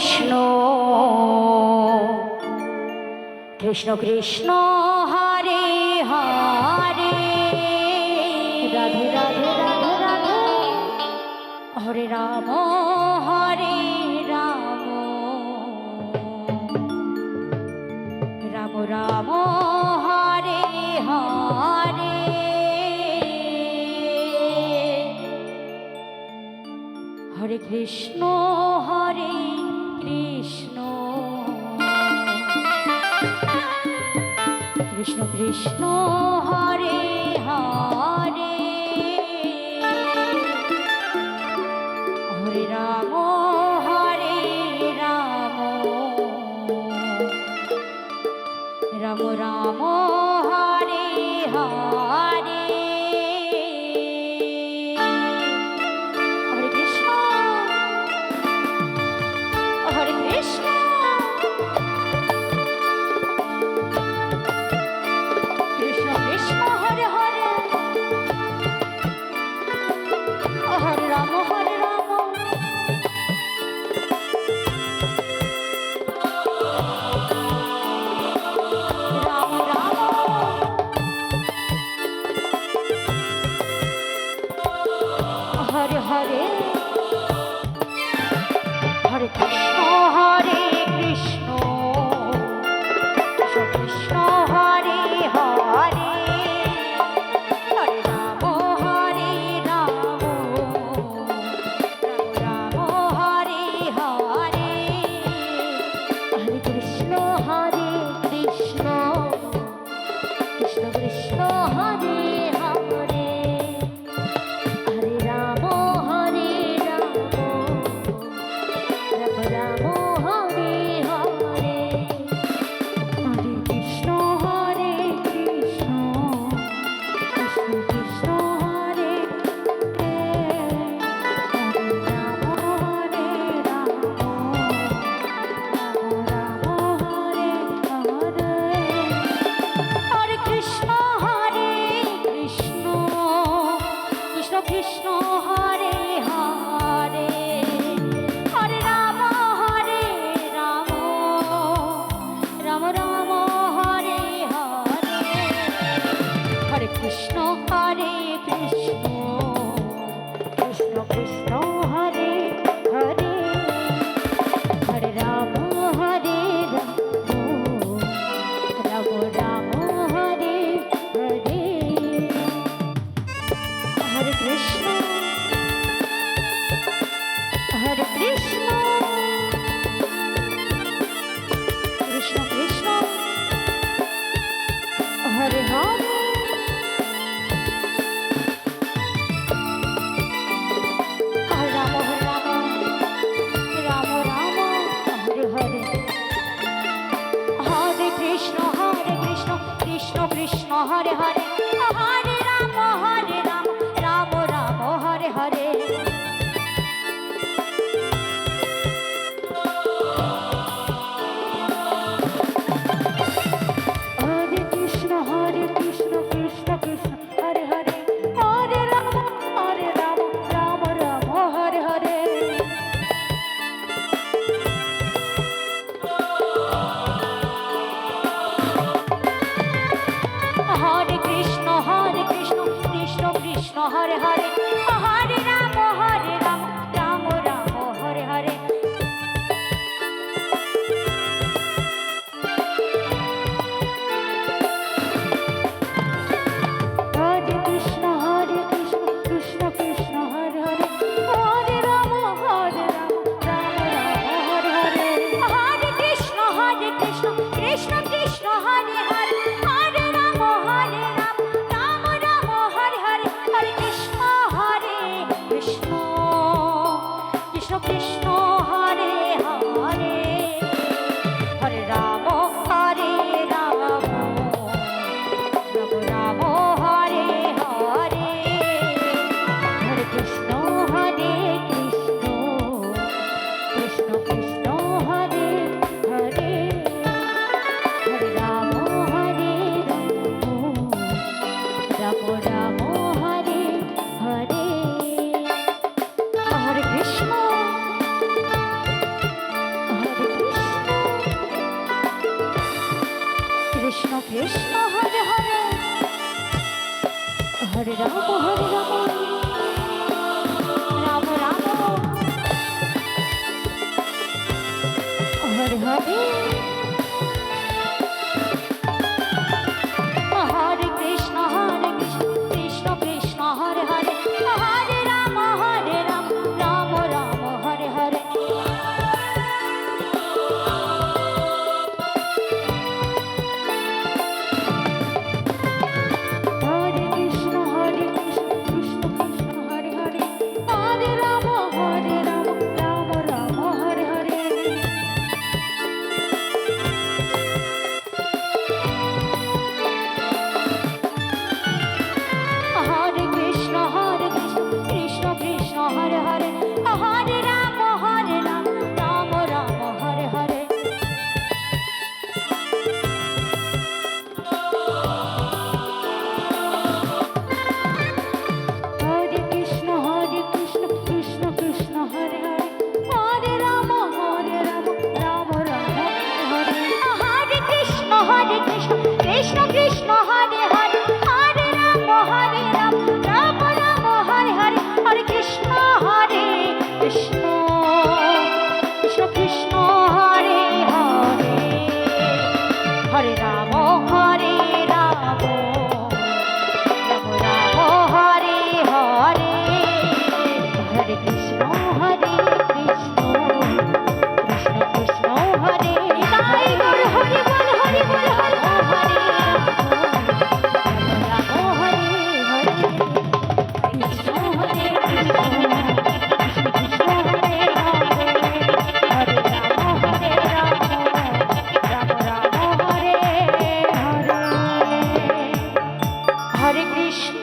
কৃষ্ণ কৃষ্ণ কৃষ্ণ হরে হরে রাধে রাধে রাধে রাধে হরে রাম হরে রাম রাম রাম হরে হরে হরে কৃষ্ণ হরে কৃষ্ণ কৃষ্ণ কৃষ্ণ হরে হরে হরে রাম হরে রাম রাম রাম হরে হরে হরে কৃষ্ণ হরে কৃষ্ণ কৃষ্ণ কৃষ্ণ হরে হরে হরে রাম হরে রাম রাম রাম হরে হরে হরে কৃষ্ণ হরে কৃষ্ণ কৃষ্ণ কৃষ্ণ হরে হরে হরে রাম হরে রাম রাম রাম হরে হরে হরে কৃষ্ণ হরে কৃষ্ণ কৃষ্ণ কৃষ্ণ হরে হরে হরে রাম হরে রাম রাম রাম হরে হরে হরে কৃষ্ণ হরে কৃষ্ণ কৃষ্ণ কৃষ্ণ হরে হরে রাম হরে রাম রাম হরে হরে হরে কৃষ্ণ হরে কৃষ্ণ কৃষ্ণ কৃষ্ণ হরে হরে হরে রাম হরে হরে হরে কৃষ্ণ কৃষ্ণ কৃষ্ণ হরে হরে হরে রাম রাম রাম হরে হরে হরে কৃষ্ণ কৃষ্ণ কৃষ্ণ হরে হরে হরে রাম রাম রাম হরে হরে হরে কৃষ্ণ কৃষ্ণ কৃষ্ণ হরে হরে হরে রাম রাম রাম হরে হরে হরে কৃষ্ণ কৃষ্ণ কৃষ্ণ হরে হরে হরে রাম রাম রাম হরে হরে কৃষ্ণ কৃষ্ণ কৃষ্ণ হরে হরে হরে রাম রাম রাম হরে হরে হরে কৃষ্ণ কৃষ্ণ কৃষ্ণ কৃষ্ণ হরে হরে হরে রাম রাম রাম হরে হরে হরে কৃষ্ণ কৃষ্ণ কৃষ্ণ কৃষ্ণ হরে তাই বল হরি বল হরি বল হরি হরে রাম হরে হরে কৃষ্ণ হরে কৃষ্ণ কৃষ্ণ কৃষ্ণ হরে হরে হরে রাম রাম রাম হরে হরে হরে কৃষ্ণ